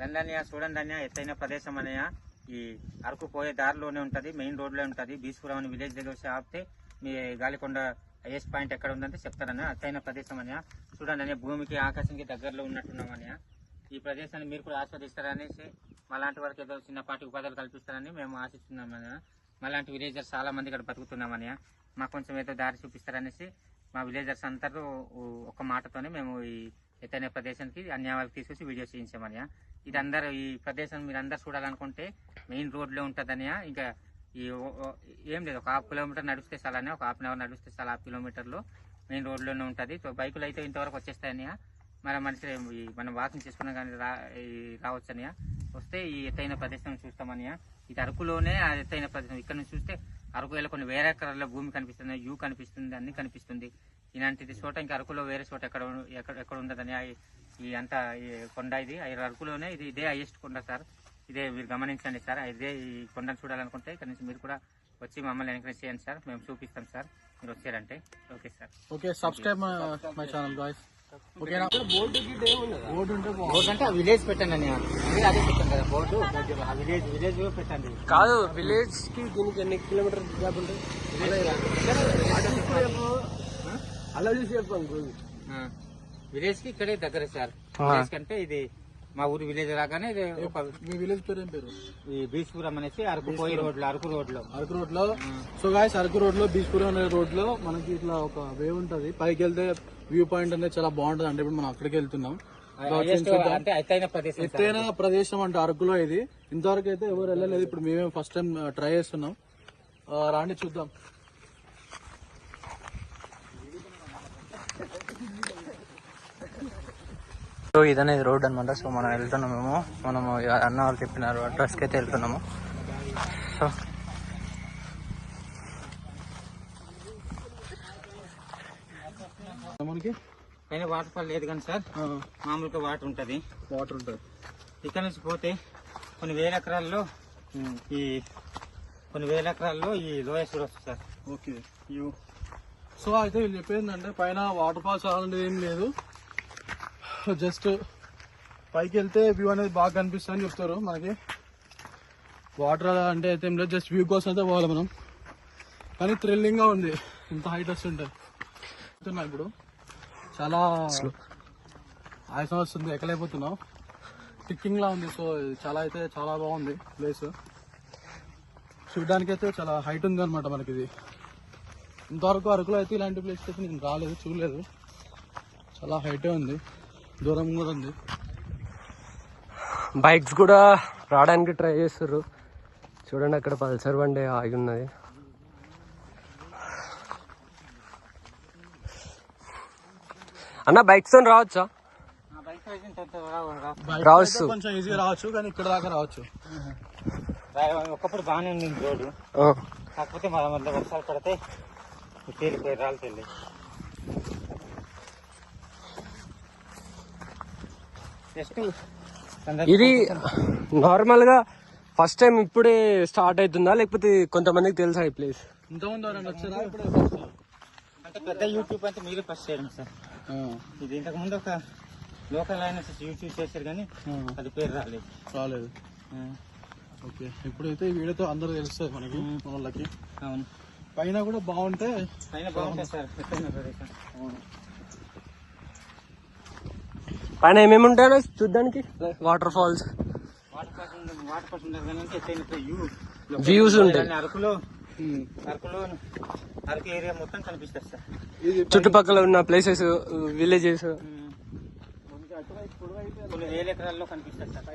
రండి చూడండి అన్నయ్య, ఎత్తైన ప్రదేశం అన్నయ్య. ఈ అరకు పోయే దారిలోనే ఉంటది, మెయిన్ రోడ్ లో ఉంటది. బీస్పురం అని విలేజ్ దగ్గర వచ్చి ఆపితే మీ గాలికొండ హైయెస్ట్ పాయింట్ ఎక్కడ ఉందంటే చెప్తారన్న. ఎత్తైన ప్రదేశం అన్నయ్య. చూడండి అన్నయ్య, భూమికి ఆకాశానికి దగ్గరలో ఉన్నట్టున్నాం అన్నయ్య. ఈ ప్రదేశాన్ని మీరు కూడా ఆస్వాదిస్తారనేసి మాలాంటి వారికి ఏదో చిన్నపాటి ఉపాధులు కల్పిస్తారని మేము ఆశిస్తున్నాం అన్నయ్య. మాలాంటి విలేజర్స్ చాలా మంది ఇక్కడ బతుకుతున్నాం అన్నయ్య. మాకు కొంచెం ఏదో దారి చూపిస్తారనేసి మా విలేజర్స్ అందరూ ఒక మాటతోనే మేము ఈ ఎత్తైన ప్రదేశానికి అన్ని వాళ్ళకి తీసుకొచ్చి వీడియో చేయించామన్నయ్య. ఇది అందరూ ఈ ప్రదేశం మీరు అందరు చూడాలనుకుంటే మెయిన్ రోడ్ లో ఉంటదన్నయ్య. ఇంకా ఈ ఏం లేదు, ఒక 1/2 కిలోమీటర్ నడిస్తే చాలనే, ఒక 1/2 అవర్ నడిస్తే చాలా 1/2 కిలోమీటర్లు మెయిన్ రోడ్ లోనే ఉంటది. సో బైకులు అయితే ఇంతవరకు వచ్చేస్తాయన్నయ్య. మన మనిషి మనం వాకింగ్ చేసుకున్నా కానీ రావచ్చు అన్నయ్య. వస్తే ఈ ఎత్తైన ప్రదేశం చూస్తామన్నయ్య. ఇది అరకులోనే ఆ ఎత్తైన ప్రదేశం. ఇక్కడ నుంచి చూస్తే అరకు వేళ కొన్ని వేరే ఎకరాల్లో భూమి కనిపిస్తుంది, వ్యూ కనిపిస్తుంది, అన్ని కనిపిస్తుంది. ఇలాంటిది చోట ఇంకా అరకులో వేరే చోట ఎక్కడ ఉండదని ఈ అంతా కొండ ఇది అరకులోనే ఇదే హైయెస్ట్ కొండ సార్. ఇదే మీరు గమనించండి సార్. ఇదే ఈ కొండను చూడాలనుకుంటే ఇక్కడ నుంచి మీరు కూడా వచ్చి మమ్మల్ని ఎంకరేజ్ చేయండి సార్. మేము చూపిస్తాం సార్ మీరు వచ్చారంటే. Okay sir. Okay, subscribe my channel guys. ఓకేనా? బోర్డు అంటే ఆ విలేజ్ పెట్టండి అని అదే పెట్టండి కదా బోర్డు. ఆ విలేజ్ పెట్టండి. కాదు, విలేజ్ కి దీనికి ఎన్ని కిలోమీటర్ గ్యాప్ ఉంటుంది అలా చూసి చెప్పాను. విలేజ్ కి ఇక్కడే దగ్గర సార్. విలేజ్ కంటే ఇది మా ఊరు విలేజ్ రాగానే మీ విలేజ్ పేరు ఏం పేరు? ఈ బీస్పురం అనేసి అరకు పోయి రోడ్ లో అరకు రోడ్ లో సో గాయ్స్, అరకు రోడ్ లో బీస్పురం అనే రోడ్ లో మనకి ఇట్లా ఒక వే ఉంటది. పైకి వెళ్తే వ్యూ పాయింట్ అనేది చాలా బాగుంటది. అంటే ఇప్పుడు మనం అక్కడికి వెళ్తున్నాం. ఎత్తైన ప్రదేశం అంటే అరకులో ఇది. ఇంతవరకు అయితే ఎవరు వెళ్ళలేదు. ఇప్పుడు మేమే ఫస్ట్ టైం ట్రై చేస్తున్నాం. రాండి చూద్దాం. సో ఇదనేది రోడ్ అనమాట. సో మనం వెళ్తున్నాము. మనము అన్న వాళ్ళు చెప్పినారు అడ్రస్కి అయితే వెళ్తున్నాము. సో మనకి పైన వాటర్ ఫాల్ లేదు కానీ సార్, మామూలుగా వాటర్ ఉంటది. ఇక్కడ నుంచి పోతే కొన్ని వేల ఎకరాల్లో ఈ లోయస్ వస్తుంది సార్. ఓకే. సో అయితే వీళ్ళు చెప్పేది అంటే పైన వాటర్ ఫాల్స్ అలాంటిది ఏం లేదు. జస్ట్ పైకి వెళ్తే వ్యూ అనేది బాగా కనిపిస్తుంది అని చెప్తారు. మనకి వాటర్ అంటే అయితే ఏం లేదు, జస్ట్ వ్యూ కోసం అయితే పోవాలి మనం. కానీ థ్రిల్లింగ్ గా ఉంది. ఇంత హైట్ వస్తుంటాయి. ఇప్పుడు చాలా ఆయాసం వస్తుంది, ఎక్కలేకపోతున్నాం. టిక్కింగ్ లా ఉంది. సో చాలా బాగుంది ప్లేస్. చూడడానికి అయితే చాలా హైట్ ఉంది అనమాట మనకి ఇది. ఇంతవరకు అరకులో అయితే ఇలాంటి ప్లేస్ అయితే నేను రాలేదు, చూడలేదు. చాలా హైటే ఉంది, దూరం కూడా ఉంది. బైక్స్ కూడా రావడానికి ట్రై చేస్తారు. చూడండి అక్కడ పల్సర్ బండి ఆగి ఉన్నది. అన్న బైక్స్ తో రావచ్చా? రావచ్చు, కొంచెం ఈజీగా రావచ్చు, కానీ ఇక్కడ దాకా రావచ్చు. ఒకప్పుడు బాగానే ఉంది రోడ్డు, కాకపోతే మన మధ్య వర్షాలు పడితే తేలిపోయి రాళ్ళకి. ఇది నార్మల్ గా ఫస్ట్ టైం ఇప్పుడే స్టార్ట్ అవుతుందా, లేకపోతే కొంతమందికి తెలుసా ఈ ప్లేస్? ఇంతకుముందు అంటే పెద్ద యూట్యూబ్ అంటే మీరు ఫస్ట్ చేయడం సార్. ఇది ఇంతకు ముందు ఒక లోకల్ అయిన యూట్యూబ్ చేశారు కానీ అది పేరు రాలేదు. ఓకే, ఇప్పుడైతే ఈ వీడియోతో అందరూ తెలుస్తుంది మనకి, మన వాళ్ళకి. అవును, పైన కూడా బాగుంటాయి సార్. పైన ఏమేమి ఉంటాయో చూడ్డానికి? వాటర్ ఫాల్స్ వ్యూస్ ఉంటాయి. అరకు ఏరియా మొత్తం కనిపిస్తుంది సార్. చుట్టుపక్కల ఉన్న ప్లేసెస్, విలేజెస్ కొన్ని వేల ఎకరాల్లో కనిపిస్తుంది సార్.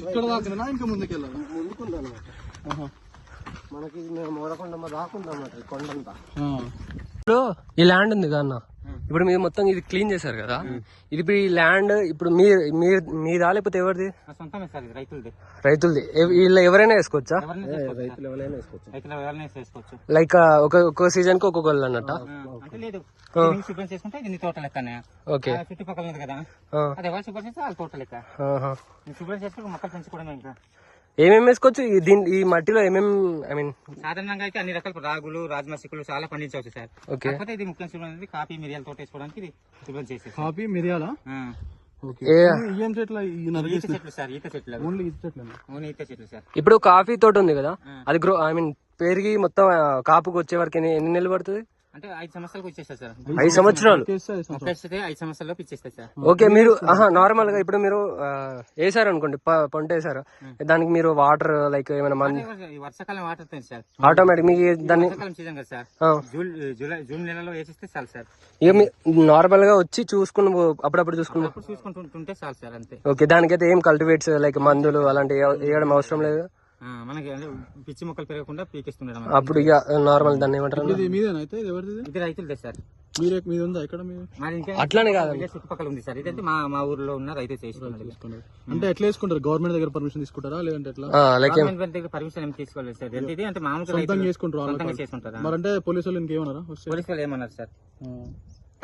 ఇక్కడ దాకా ఇంకా ముందుకెళ్ళాలి. మనకి మోరకొండ దాకుందన్నమాట కొండంతా. ఇప్పుడు ఈ ల్యాండ్ ఉంది కదా, ఇప్పుడు మీరు మొత్తం ఇది క్లీన్ చేశారు కదా, ఇది ఇప్పుడు ఈ ల్యాండ్ ఇప్పుడు మీదా లేకపోతే ఎవరిది? సొంతమే సార్, రైతులది. వీళ్ళు ఎవరైనా వేసుకోవచ్చా? రైతులు ఎవరైనా వేసుకోవచ్చు. లైక్ ఒక్కొక్క సీజన్ కి ఒక్కొక్కళ్ళు అన్నట్ట? అంటే లేదు, శుభ్రం చేసుకుంటే ఇది తోట లెక్కనే. ఓకే, చుట్టుపక్కల ఉంది కదా, అది ఎవరు శుభ్రం చేస్తే వాళ్ళ తోట లెక్క. శుభ్రం చేసుకుంటే మొక్కలు పెంచుకోవడమే. ఇంకా ఏమేమి వేసుకోవచ్చు ఈ మట్టిలో ఏమేమి ఐ మీన్ సాధారణంగా అయితే అన్ని రకాల రాగులు రాజ్మా చిక్కులు చాలా పండించవచ్చు సార్. ఓకే. కాకపోతే ఇది ముఖ్యం చూడండి, కాఫీ మిరియాల తోట వేసుకోవడానికి ఇది శుభ్రం చేసేది. కాఫీ మిరియాల ఏం చెట్ల ఈత చెట్లు సార్, ఈత చెట్లు అవి. ఓన్లీ ఇది చెట్లు ఓన్లీ ఈత చెట్లు సార్. ఇప్పుడు కాఫీ తోట ఉంది కదా, అది గ్రో ఐ మీన్ పెరిగి మొత్తం కాపుకి వచ్చే వరకు ఎన్ని నెలలు పడుతుంది? అంటే 5 సంవత్సరాలకు ఇచ్చేస్తారు సార్. 5 సంవత్సరాలు మొక్కస్తే 5 సంవత్సరాలకు ఇచ్చేస్తారు సార్. ఓకే. మీరు నార్మల్ గా ఇప్పుడు మీరు వేసారు అనుకోండి, పంట వేసారు, దానికి మీరు వాటర్ లైక్ ఏమైనా ఈ వర్షాకాలం వాటర్ వస్తుంది సార్, ఆటోమేటిక్ మీకు దాన్ని వర్షాకాలం సీజన్ కదా సార్, జూన్ నెలలో వేసిస్తే చాలు సార్. ఇక నార్మల్ గా వచ్చి చూసుకుని అప్పుడప్పుడు చూసుకుంటుంటే చాలు సార్, అంతే. ఓకే. దానికైతే ఏం కల్టివేట్స్ లైక్ మందులు అలాంటివి వేయడం అవసరం లేదు. మనకి పిచ్చి మొక్కలు పెరగకుండా పీకిస్తుండడం. అప్పుడు ఇక నార్మల్ దాన్ని ఏమంటారు, ఇది రైతులదే సార్. అట్లానే కాదు, చుట్టుపక్కల ఉంది సార్. ఇదంటే మా ఊర్లో ఉన్న రైతు చేసుకున్నారు. అంటే ఎట్లా వేసుకుంటారు? గవర్నమెంట్ దగ్గర పర్మిషన్ తీసుకుంటారా లేదంటే ఎట్లా? గవర్నమెంట్ దగ్గర పర్మిషన్ ఏం తీసుకోలేదు సార్. ఇది అంటే మామూలుగా చేసుకుంటారు. మరి అంటే పోలీసు వాళ్ళు ఇంకేమన్నారా? పోలీసు వాళ్ళు ఏమన్నారు సార్,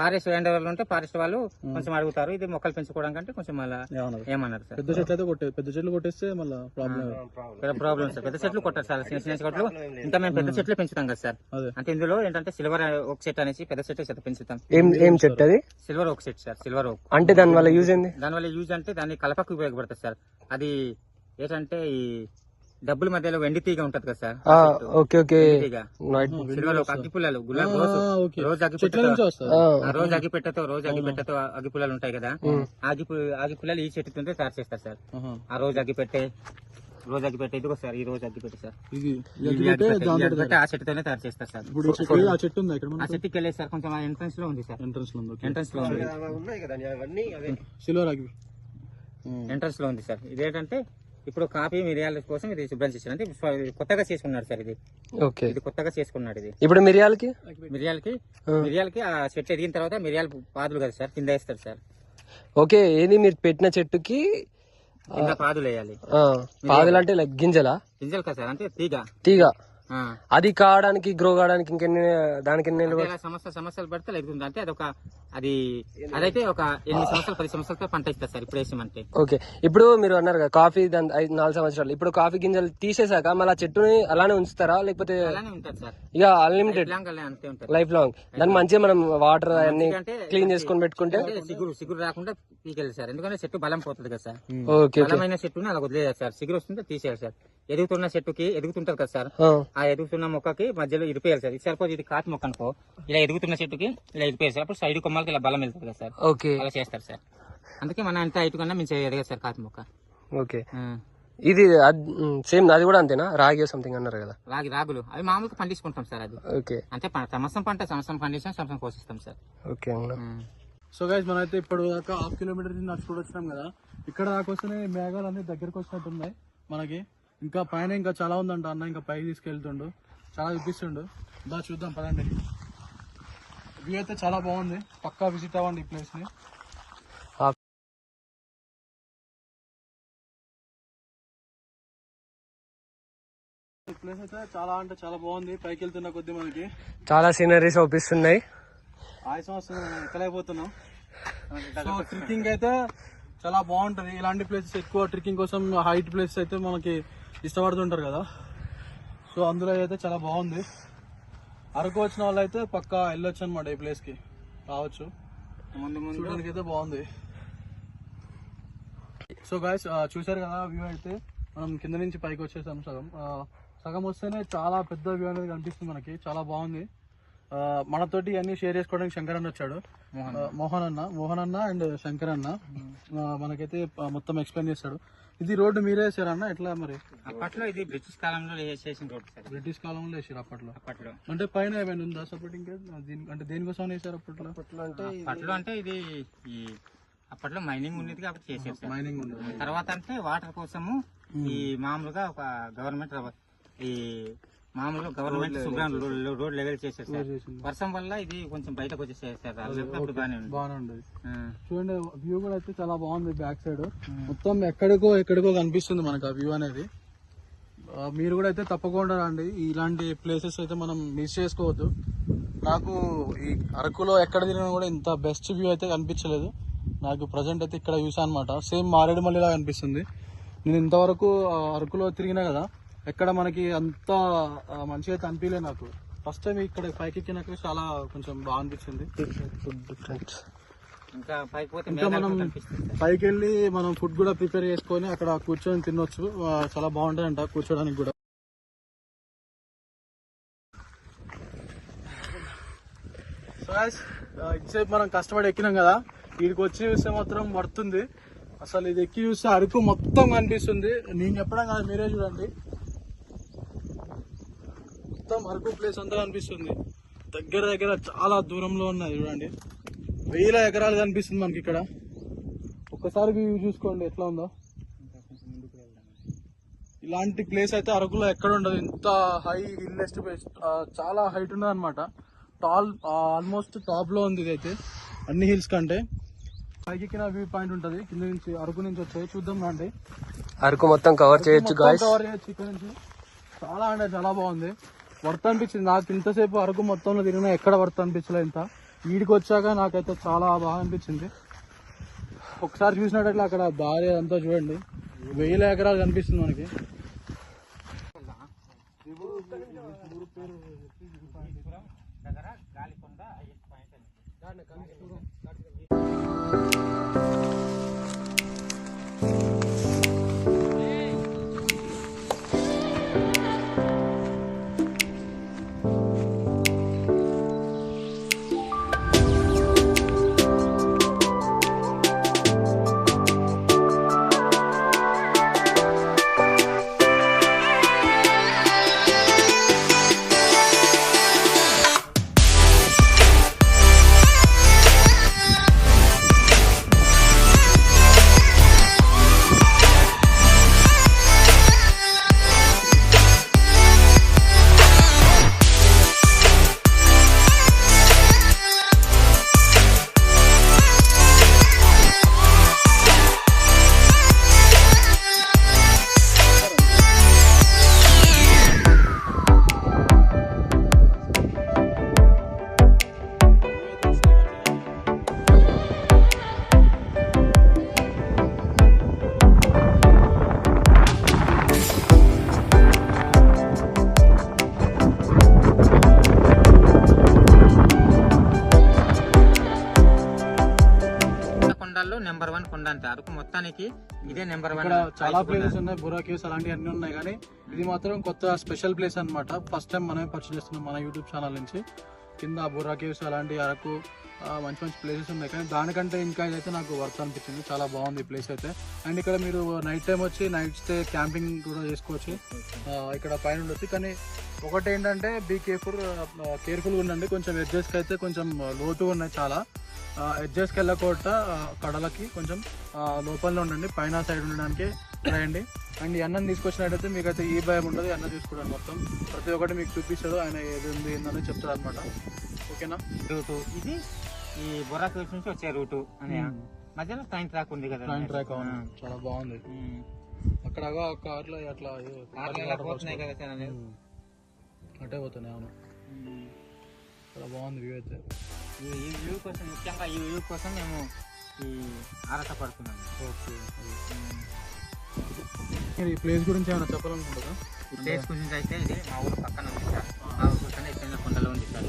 ఫారెస్ట్ ల్యాండ్ వాళ్ళు ఉంటే ఫారెస్ట్ వాళ్ళు కొంచెం అడుగుతారు, ఇది మొక్కలు పెంచుకోవడం కంటే కొంచెం మళ్ళీ ఏమన్నారు సార్. పెద్ద చెట్లు అయితే పెద్ద చెట్లు కొట్టేస్తే మళ్ళీ ప్రాబ్లమ్ సార్. పెద్ద చెట్లు కొట్టారు సార్, చిన్న చిన్న చెట్లు. ఇంకా మేము పెద్ద చెట్లు పెంచుతాం కదా సార్. అంటే ఇందులో ఏంటంటే సిల్వర్ ఒక చెట్టు అనేసి పెద్ద చెట్టు పెంచుతాం. ఏం చెట్టు అది? సిల్వర్ ఒక చెట్టు సార్. సిల్వర్ ఓక్ అంటే దాని వల్ల యూజ్ ఏంది? దాని వల్ల యూజ్ అంటే దాన్ని కలపకు ఉపయోగపడుతుంది సార్. అది ఏంటంటే ఈ డబ్బుల మధ్యలో వెండి తీగ ఉంటది కదా సార్. Okay okay. సిల్వర్ అగ్గి పుల్లలు, గులాబీ రోజు అగ్గిపెట్టతో అగ్గి పుల్లలు ఉంటాయి కదా, అగ్గి పుల్లలు ఈ చెట్టుతో తయారు చేస్తారు సార్. ఆ రోజు అగ్గిపెట్టే ఇదిగో సార్, ఈ రోజు అగ్గిపెట్టే సార్, ఆ చెట్టుతోనే తయారు చేస్తారు సార్. ఆ చెట్టు ఉంది ఇక్కడ, ఆ చెట్టుకి వెళ్ళేది సార్, కొంచెం ఎంట్రన్స్ లో ఉంది సార్. ఎంట్రన్స్ లో ఉంది సిల్వర్ అగ్గి ఎంట్రన్స్ లో ఉంది సార్. ఇదేంటంటే ఇప్పుడు కాఫీ మిరియాల కోసం ఇది శుభ్రం చేశారు, అంటే కొత్తగా చేసుకున్నాడు సార్. ఇది కొత్తగా చేసుకున్నాడు. ఇది ఇప్పుడు మిరియాలకి ఆ చెట్లు ఎదిగిన తర్వాత మిరియాలు పాదులు కదా సార్ కింద వేస్తారు సార్. ఓకే. ఏది మీరు పెట్టిన చెట్టుకి కింద పాదులు వేయాలి. పాదులు అంటే లైక్ గింజలు కదా సార్, అంటే తీగ అది కావడానికి గ్రో కావడానికి దానికి సమస్యలు పడితే ఎదుగుతుంది. అంటే అదైతే ఒక 8 సంవత్సరాలు 10 సంవత్సరాలతో పంట ఇస్తారు సార్ ఇప్పుడు వేసామంటే. ఓకే. ఇప్పుడు మీరు అన్నారు కదా కాఫీ 4 సంవత్సరాలు, ఇప్పుడు కాఫీ గింజలు తీసేసాక మళ్ళీ చెట్టుని అలానే ఉంచుతారా లేకపోతే ఇక అన్లిమిటెడ్ లైఫ్ లాంగ్? దాన్ని మంచిగా మనం వాటర్ అన్ని క్లీన్ చేసుకొని పెట్టుకుంటే సిగురు రాకుండా పీకెళ్ళి సార్, ఎందుకంటే చెట్టు బలం పోతుంది కదా సార్. ఓకే. బలమైన చెట్టుని అలా వదిలేదు సార్, సిగురు వస్తుంటే తీసేయాలి సార్. ఎదుగుతున్న చెట్టుకి ఎదుగుతుంటది కదా సార్, ఆ ఎదుగుతున్న మొక్కకి మధ్యలో ఇరిపేయాలి సార్. సరిపోతే ఇది కాఫీ మొక్క అనుకో, ఇలా ఎదుగుతున్న చెట్టుకి ఇలా ఇరిపేయాలి సార్. అప్పుడు సైడ్ కొమ్మలకి ఇలా బలం వెళ్తుంది కదా సార్. ఓకే. అలా చేస్తారు సార్. అందుకే మన అంత హైట్ కన్నా మేము ఎదగదు సార్ కాఫీ మొక్క. ఓకే. ఇది సేమ్ అది కూడా అంతేనా? రాగి సంథింగ్ అన్నారు కదా? రాగులు అవి మామూలుగా పండించుకుంటాం సార్. అది ఓకే. అంటే సంవత్సరం పండించాం, సంవత్సరం కోసిస్తాం సార్. ఓకే. సో గైస్ మనమైతే ఇప్పుడు దాకా 1/2 కిలోమీటర్ నడుచుకుంటూ వచ్చినాం కదా. ఇక్కడ దాకా వస్తేనే మేఘాలు అన్ని దగ్గరకు వచ్చినట్టు ఉన్నాయి మనకి. ఇంకా పైన ఇంకా చాలా ఉందంట అన్న, ఇంకా పైకి తీసుకెళ్తుండు, చాలా చూపిస్తుండు. దా చూద్దాం పదండి. వ్యూ అయితే చాలా బాగుంది, పక్కా విజిట్ అవ్వండి ఈ ప్లేస్ ని. ఈ ప్లేస్ అయితే చాలా అంటే చాలా బాగుంది. పైకి వెళ్తున్న కొద్ది మనకి చాలా సీనరీస్ అవుపిస్తున్నాయి. ఆయాసం వస్తుంది, మనం ఎక్కలేకపోతున్నాం. సో ట్రెక్కింగ్ అయితే చాలా బాగుంటది. ఇలాంటి ప్లేసెస్ ఎక్కువ ట్రెక్కింగ్ కోసం హైట్ ప్లేసెస్ అయితే మనకి ఇష్టపడుతుంటారు కదా. సో అందులో అయితే చాలా బాగుంది. అరకు వచ్చిన వాళ్ళు అయితే పక్కా వెళ్ళొచ్చు అనమాట, ఈ ప్లేస్ కి రావచ్చు. చూడడానికి అయితే బాగుంది. సో గాయస్ చూసారు కదా వ్యూ అయితే. మనం కింద నుంచి పైకి వచ్చేసాం. సగం వస్తేనే చాలా పెద్ద వ్యూ అనేది కనిపిస్తుంది మనకి, చాలా బాగుంది. మనతోటి అన్ని షేర్ చేసుకోవడానికి శంకర్ అన్న వచ్చాడు, మోహన్ అన్న అండ్ శంకర్ అన్న. మనకైతే మొత్తం ఎక్స్ప్లెయిన్ చేస్తాడు. ఇది రోడ్డు మీరే వేసారన్న ఎట్లా మరి? అప్పట్లో ఇది బ్రిటిష్ కాలంలో వేసేసిన రోడ్డు సార్. బ్రిటిష్ కాలంలో వేసారు అప్పట్లో. అంటే పైన ఏమైనా ఉందా సపోర్టింగ్? అంటే దేనికోసం వేసారు అప్పట్లో? అప్పట్లో అంటే ఇది అప్పట్లో మైనింగ్ ఉండేది కాబట్టి చేసేది సార్. మైనింగ్ ఉండేది. తర్వాత అంటే వాటర్ కోసము ఈ మామూలుగా ఒక గవర్నమెంట్ రోడ్ లెవెల్ చేసేది సార్. వర్షం వల్ల ఇది కొంచెం బయటకు వచ్చేసేది సార్. బాగానే ఉండేది. చూడండి వ్యూ కూడా అయితే చాలా బాగుంది. బ్యాక్ సైడ్ మొత్తం ఎక్కడికో కనిపిస్తుంది మనకు ఆ వ్యూ అనేది. మీరు కూడా అయితే తప్పకుండా రండి. ఇలాంటి ప్లేసెస్ అయితే మనం మిస్ చేసుకోవద్దు. నాకు ఈ అరకులో ఎక్కడ తిరిగినా కూడా ఇంత బెస్ట్ వ్యూ అయితే కనిపించలేదు నాకు. ప్రజెంట్ అయితే ఇక్కడ చూసా అనమాట. సేమ్ మారేడుమల్లిలా కనిపిస్తుంది. నేను ఇంతవరకు అరకులో తిరిగినా కదా, ఎక్కడ మనకి అంత మంచిగా అయితే అనిపించలేదు నాకు. ఫస్ట్ టైం ఇక్కడ పైకి ఎక్కినాక చాలా కొంచెం బాగా అనిపించింది. ఇంకా పైకి పోతే ఇంకా మనం పైకి వెళ్ళి మనం ఫుడ్ కూడా ప్రిపేర్ చేసుకొని అక్కడ కూర్చొని తినొచ్చు. చాలా బాగుంటుందంట కూర్చోడానికి కూడా. సో ఇటుసేపు మనం కష్టపడి ఎక్కినాం కదా, వీడికి వచ్చి చూస్తే మాత్రం పడుతుంది. అసలు ఇది ఎక్కి చూస్తే అరకు మొత్తం కనిపిస్తుంది. నేను చెప్పడం కాదు, మీరే చూడండి. మొత్తం అరకు ప్లేస్ అంతా కనిపిస్తుంది. దగ్గర దగ్గర చాలా దూరంలో ఉన్నది చూడండి. 1000 ఎకరాలు కనిపిస్తుంది మనకి ఇక్కడ. ఒక్కసారి వ్యూ చూసుకోండి ఎట్లా ఉందో. ఇలాంటి ప్లేస్ అయితే అరకులో ఎక్కడ ఉండదు. ఇంత హై హిల్లెస్ట్ ప్లేస్, చాలా హైట్ ఉన్నది అనమాట. ఆల్మోస్ట్ టాప్ లో ఉంది ఇదైతే అన్ని హిల్స్ కంటే. పైకి ఎక్కిన వ్యూ పాయింట్ ఉంటది, కింద నుంచి అరకు నుంచి వచ్చాయి. చూద్దాం రండి. అరకు మొత్తం కవర్ చేయొచ్చు గాయ్స్. కవర్ చేయొచ్చు ఇక్కడ నుంచి. చాలా అంటే చాలా బాగుంది. వర్త్ అనిపించింది నాకు. ఇంతసేపు అరకు మొత్తంలో తిరిగినా ఎక్కడ వర్త్ అనిపించలేదు ఇంత. వీడికి వచ్చాక నాకైతే చాలా బాగా అనిపించింది. ఒకసారి చూసినట్లయితే అక్కడ దారి అంతా చూడండి, 1000 ఎకరాలు కనిపిస్తుంది మనకి. నెంబర్ 1 కొండ అంతే అరకు మొత్తానికి ఇదే నెంబర్ 1. ఇక్కడ చాలా ప్లేసెస్ ఉన్నాయి, బుర్రా కేవ్స్ అలాంటివి అన్ని ఉన్నాయి, కానీ ఇది మాత్రం కొత్త స్పెషల్ ప్లేస్ అన్నమాట. ఫస్ట్ టైం మనమే పర్చేస్ చేస్తున్నాం మన యూట్యూబ్ ఛానల్ నుంచి. కింద బుర్రా కేవ్స్ అలాంటి అరకు మంచి మంచి ప్లేసెస్ ఉన్నాయి, కానీ దానికంటే ఇంకా ఇదైతే నాకు వర్త్ అనిపించింది. చాలా బాగుంది ఈ ప్లేస్ అయితే. అండ్ ఇక్కడ మీరు నైట్ టైం వచ్చి నైట్ స్టే క్యాంపింగ్ కూడా చేసుకోవచ్చు. ఇక్కడ పైన ఉండొచ్చు, కానీ ఒకటి ఏంటంటే బీ కేర్ఫుల్గా ఉండండి. కొంచెం ఎడ్జెస్కి అయితే కొంచెం లోతుగా ఉన్నాయి చాలా. ఎడ్జెస్కి వెళ్ళకుండా కడలకి కొంచెం లోపలనే ఉండండి, పైన సైడ్ ఉండడానికి రాయండి. అండ్ ఈ అన్నం తీసుకొచ్చినట్టయితే మీకు అయితే ఈ భయం ఉండదు. అన్నం తీసుకుంటాను మొత్తం ప్రతి ఒక్కటి మీకు చూపిస్తాడు, ఆయన ఏది ఉంది ఏందని చెప్తాడు అనమాట. ఓకేనా. రూటు ఇది ఈ బొర్రా కేవ్స్ నుంచి వచ్చే రూటు అని మధ్యలో ట్రైన్ ట్రాక్ ఉంది కదా. ట్రైన్ ట్రాక్ అవును, చాలా బాగుంది. అక్కడ కార్లో అట్లా పోతున్నాయి కదా, అటే పోతున్నాయి. అవును, చాలా బాగుంది వ్యూ అయితే. ఈ వ్యూ కోసం, ముఖ్యంగా ఈ వ్యూ కోసం మేము ఈ ఆరాటపడుతున్నాము. ఓకే, ఈ ప్లేస్ గురించి ఏమైనా చెప్పాలనుకుంటారా? ఈ ప్లేస్ గురించి అయితే ఇది మా ఊరు పక్కన ఉంది సార్. మా ఊరు పక్కన ఎత్తైన కొండలో ఉంది సార్.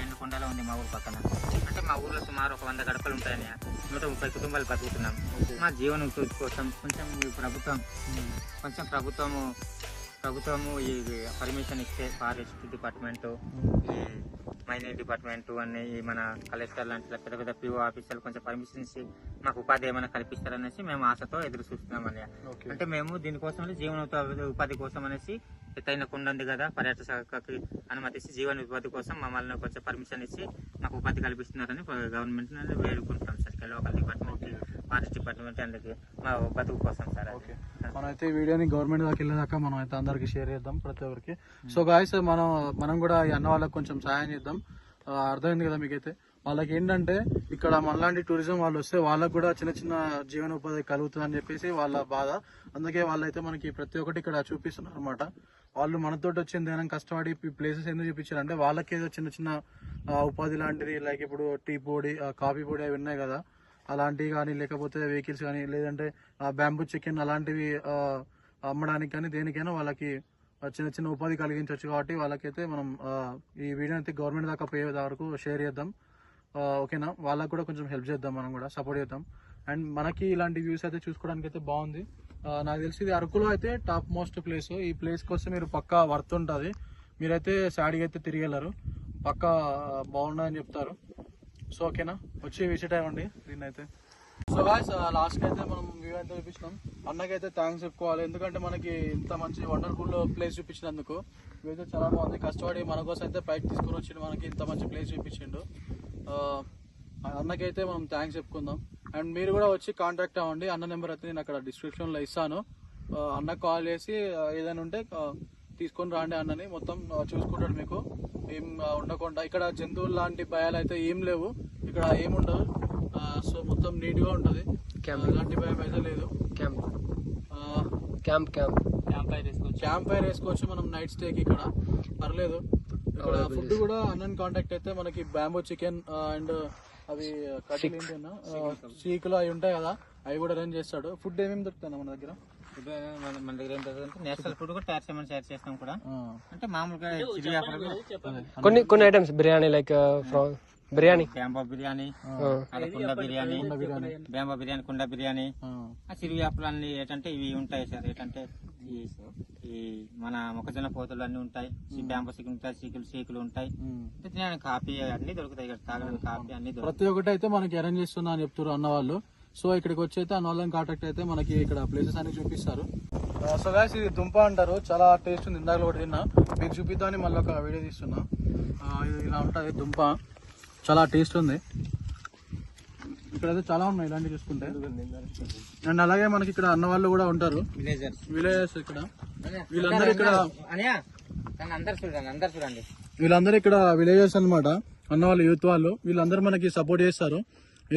రెండు కొండలో ఉంది మా ఊరు పక్కన. అంటే మా ఊర్లో సుమారు ఒక 100 గడపలు ఉంటాయని 130 కుటుంబాలు బతుకుతున్నాం. మా జీవన ఉపాధి కోసం కొంచెం ఈ ప్రభుత్వము ఈ పర్మిషన్ ఇస్తే ఫారెస్ట్ డిపార్ట్మెంటు, ఈ మైనింగ్ డిపార్ట్మెంటు అన్ని మన కలెక్టర్ లాంటి పెద్ద పెద్ద పిఓ ఆఫీసర్లు కొంచెం పర్మిషన్ ఇచ్చి మాకు ఉపాధి ఏమైనా కల్పిస్తారనేసి మేము ఆశతో ఎదురు చూస్తున్నాం అన్నయ్య. అంటే మేము దీనికోసం జీవన ఉపాధి కోసం అనేసి ఎత్తైన కొండ ఉంది కదా, పర్యాటక శాఖకి అనుమతిస్తే జీవన ఉపాధి కోసం మమ్మల్ని కొంచెం పర్మిషన్ ఇచ్చి మాకు ఉపాధి కల్పిస్తున్నారని గవర్నమెంట్ వేడుకుంటున్నాం sir. Local department, forest department అందరికి మా బతుకు కోసం సార్. మనమైతే ఈ వీడియోని గవర్నమెంట్ దాకా వెళ్ళేదాకా మనం అయితే అందరికి షేర్ చేద్దాం ప్రతి ఒక్కరికి. సో గాయ్స్ మనం కూడా ఈ అన్న వాళ్ళకి కొంచెం సహాయం చేద్దాం. అర్థమైంది కదా మీకైతే. వాళ్ళకి ఏంటంటే ఇక్కడ మనలాంటి టూరిజం వాళ్ళు వస్తే వాళ్ళకి కూడా చిన్న చిన్న జీవనోపాధి కలుగుతుంది అని చెప్పేసి వాళ్ళ బాధ. అందుకే వాళ్ళైతే మనకి ప్రతి ఒక్కటి ఇక్కడ చూపిస్తున్నారు అనమాట. వాళ్ళు మనతో వచ్చింది ఏమైనా కష్టపడి ప్లేసెస్ ఎందుకు చూపించారంటే వాళ్ళకి ఏదో చిన్న చిన్న ఉపాధి లాంటిది, లైక్ ఇప్పుడు టీ పొడి, కాఫీ పొడి అవి ఉన్నాయి కదా, అలాంటివి కానీ, లేకపోతే వెహికల్స్ కానీ, లేదంటే బ్యాంబూ చికెన్ అలాంటివి అమ్మడానికి కానీ దేనికైనా వాళ్ళకి చిన్న చిన్న ఉపాధి కలిగించవచ్చు. కాబట్టి వాళ్ళకైతే మనం ఈ వీడియో అయితే గవర్నమెంట్ దాకా పోయే వరకు షేర్ చేద్దాం. ఓకేనా, వాళ్ళకు కూడా కొంచెం హెల్ప్ చేద్దాం, మనం కూడా సపోర్ట్ చేద్దాం. అండ్ మనకి ఇలాంటి వ్యూస్ అయితే చూసుకోవడానికి అయితే బాగుంది. నాకు తెలిసి ఇది అరకులో అయితే టాప్ మోస్ట్ ప్లేస్. ఈ ప్లేస్ కోసం మీరు పక్కా వర్త్ ఉంటుంది. మీరైతే సాడీగా అయితే తిరిగి వెళ్ళరు, పక్కా బాగుంటుందని చెప్తారు. సో ఓకేనా, వచ్చి విజిట్ అవ్వండి దీన్ని అయితే. సో గాయ్స్, లాస్ట్ అయితే మనం వ్యూ అయితే చూపించినాం. అన్నకైతే థ్యాంక్స్ చెప్పుకోవాలి, ఎందుకంటే మనకి ఇంత మంచి వండర్ఫుల్ ప్లేస్ చూపించినందుకు. వ్యూ అయితే చాలా బాగుంది. కష్టపడి మన కోసం అయితే పైకి తీసుకొని వచ్చిండు, మనకి ఇంత మంచి ప్లేస్ చూపించిండు. అన్నకైతే మనం థ్యాంక్స్ చెప్పుకుందాం. అండ్ మీరు కూడా వచ్చి కాంటాక్ట్ అవ్వండి. అన్న నెంబర్ అయితే నేను అక్కడ డిస్క్రిప్షన్లో ఇస్తాను. అన్నకు కాల్ చేసి ఏదైనా ఉంటే తీసుకొని రాండి. అన్నని మొత్తం చూసుకుంటాడు, మీకు ఏం ఉండకుండా. ఇక్కడ జంతువులు లాంటి భయాలు అయితే ఏం లేవు, ఇక్కడ ఏముండదు. సో మొత్తం నీట్ గా ఉంటది, ఎలాంటి భయం అయితే లేదు. క్యాంప్ ఫైర్ వేసుకోవచ్చు మనం నైట్ స్టేకి, ఇక్కడ పర్లేదు. ఇక్కడ ఫుడ్ కూడా అన్నని కాంటాక్ట్ అయితే మనకి బ్యాంబో చికెన్ అండ్ అవి కర్రీలు ఏంటన్నా చీకులు అవి ఉంటాయి కదా, అవి కూడా అరేంజ్ చేస్తాడు. ఫుడ్ ఏమేమి దొరుకుతాయి మన దగ్గర? మన దగ్గర ఏంటంటే నేషనల్ ఫుడ్ కూడా షేర్ చేస్తాం కూడా. అంటే మామూలుగా కొన్ని items biryani, like biryani, bamboo biryani, కుండ బిర్యానీ, బ్యాంబో బిర్యానీ, కుండ బిర్యానీ, చిరు వ్యాపారాలు అన్ని ఏంటంటే ఇవి ఉంటాయి సార్. ఏంటంటే ఈ మన మొక్కజొన్న పోతులు అన్ని ఉంటాయి, బ్యాంబో సిక్కులు ఉంటాయి, సీకులు ఉంటాయి, కాఫీ అన్ని దొరుకుతాయి ఇక్కడ, తాగడానికి కాఫీ అన్ని ప్రతి ఒక్కటి అయితే మనకి అరేంజ్ చేస్తున్నా అని చెప్తారు అన్న వాళ్ళు. సో ఇక్కడికి వచ్చి అయితే అన్న వాళ్ళని కాంటాక్ట్ అయితే మనకి ఇక్కడ ప్లేసెస్ అన్ని చూపిస్తారు. సో గాయ్స్, ఇది దుంప అంటారు, చాలా టేస్ట్ ఉంది. ఇందాక ఒకటి తిన్నా, మీకు చూపిద్దామని మళ్ళీ ఒక వీడియో తీస్తున్నా. ఇది ఇలా ఉంటుంది దుంప, చాలా టేస్ట్ ఉంది. ఇక్కడైతే చాలా ఉన్నాయి ఇలాంటివి చూసుకుంటే. అండ్ అలాగే మనకి ఇక్కడ అన్న వాళ్ళు కూడా ఉంటారు, విలేజర్స్. ఇక్కడ వీళ్ళందరూ ఇక్కడ విలేజర్స్ అనమాట, అన్న వాళ్ళు, యూత్ వాళ్ళు. వీళ్ళందరూ మనకి సపోర్ట్ చేస్తారు,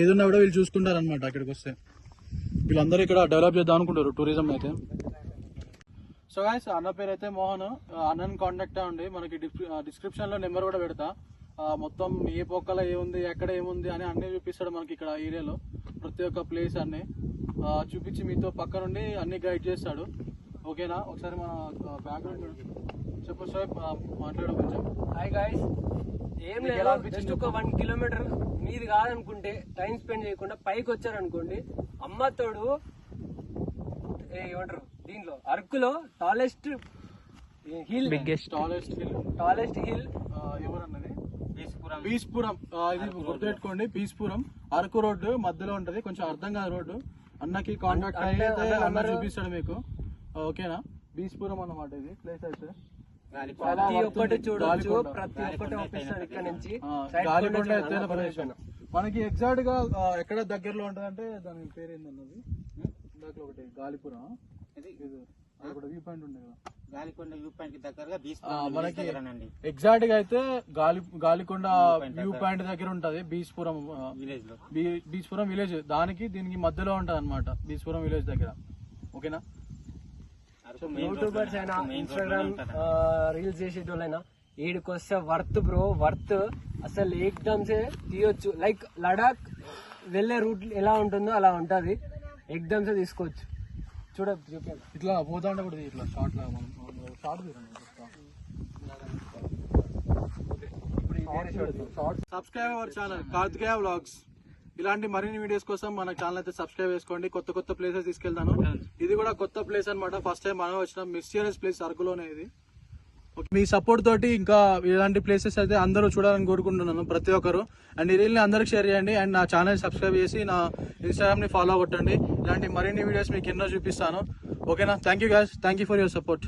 ఏదున్నా కూడా వీళ్ళు చూసుకుంటారు అనమాట. ఇక్కడికి వస్తే వీళ్ళందరూ ఇక్కడ డెవలప్ చేద్దాం అనుకుంటారు టూరిజం అయితే. సో గాయ్స్, అన్న పేరు అయితే మోహన్. అన్నని కాంటాక్ట్ అవ్వండి, మనకి డిస్క్రిప్షన్ లో నెంబర్ కూడా పెడతా. మొత్తం ఏ పొక్కల ఏముంది, ఎక్కడ ఏముంది అని అన్ని చూపిస్తాడు మనకి ఇక్కడ ఏరియాలో. ప్రతి ఒక్క ప్లేస్ అన్ని చూపించి మీతో పక్క నుండి అన్ని గైడ్ చేస్తాడు. ఓకేనా, ఒకసారి మన బ్యాక్గ్రౌండ్ చెప్పు సార్, మాట్లాడు కొంచెం. హాయ్ గాయ్స్, ఏం లేదు, జస్ట్ ఒక 1 కిలోమీటర్ మీది కాదనుకుంటే టైం స్పెండ్ చేయకుండా పైకి వచ్చారనుకోండి, అమ్మతోడు ఏమంటారు దీనిలో అరకులో టాలెస్ట్ హిల్, టాలెస్ట్ హిల్ ఎవరన్నది? బీస్పురం. ఇది గుర్తుపెట్టుకోండి, బీస్పురం. అరకు రోడ్డు మధ్యలో ఉంటది, కొంచెం అర్థం కాదు రోడ్డు. అన్నకి కాంటాక్ట్ అయితే అన్న చూపిస్తాడు మీకు. ఓకేనా, బీస్పురం అన్నమాట ఇది ప్లేస్ అయితే. ప్రతి ఒక్కటి చూడొచ్చు, ప్రతి ఒక్కటి ఆఫీసర్ ఇక్కడ నుంచి. గాలికొండ ఎత్తైన ప్రదేశం మనకి ఎగ్జాక్ట్ గా ఎక్కడ దగ్గరలో ఉంటది అంటే దాని పేరు ఏందన్నది, దాంట్లో ఒకటి గాలిపురం, వ్యూ పాయింట్ ఉండే కదా, గాలికొండ వ్యూ పాయింట్ దగ్గరగా మనకి ఎగ్జాక్ట్ గా అయితే గాలికొండ వ్యూ పాయింట్ దగ్గర ఉంటది బీస్పురం విలేజ్ లో. బీస్పురం విలేజ్ దానికి దీనికి మధ్యలో ఉంటది అనమాట, బీస్పురం విలేజ్ దగ్గర. ఓకేనా, యూట్యూబర్స్ అయినా, ఇన్స్టాగ్రామ్ రీల్స్ చేసేటోళ్ళైనా ఈడికి వస్తే వర్త్ బ్రో, వర్త్ అసలు ఏకదమ్ సే తీయొచ్చు. లైక్ లడాక్ వెళ్ళే రూట్ ఎలా ఉంటుందో అలా ఉంటది, ఏకదమ్ సే తీసుకోవచ్చు. చూడండి, ఇట్లా పోతా ఉంటే కూడా ఇట్లా షార్ట్ లాగా మనం short subscribe our channel Karthikeya vlogs. ఇలాంటి మరిన్ని వీడియోస్ కోసం మన ఛానల్ అయితే సబ్స్క్రైబ్ చేసుకోండి. కొత్త కొత్త ప్లేసెస్ తీసుకెళ్తాను. ఇది కూడా కొత్త ప్లేస్ అనమాట, ఫస్ట్ టైం మనం వచ్చిన మిస్టీరియస్ ప్లేస్ అరకులోనే ఇది. మీ సపోర్ట్ తోటి ఇంకా ఇలాంటి ప్లేసెస్ అయితే అందరూ చూడాలని కోరుకుంటున్నాను, ప్రతి ఒక్కరు. అండ్ ఈ రీల్ని అందరికి షేర్ చేయండి. అండ్ నా ఛానల్ సబ్స్క్రైబ్ చేసి నా ఇన్స్టాగ్రామ్ని ఫాలో కొట్టండి. ఇలాంటి మరిన్ని వీడియోస్ మీకు ఎన్నో చూపిస్తాను. ఓకేనా, thank you guys, thank you for your support.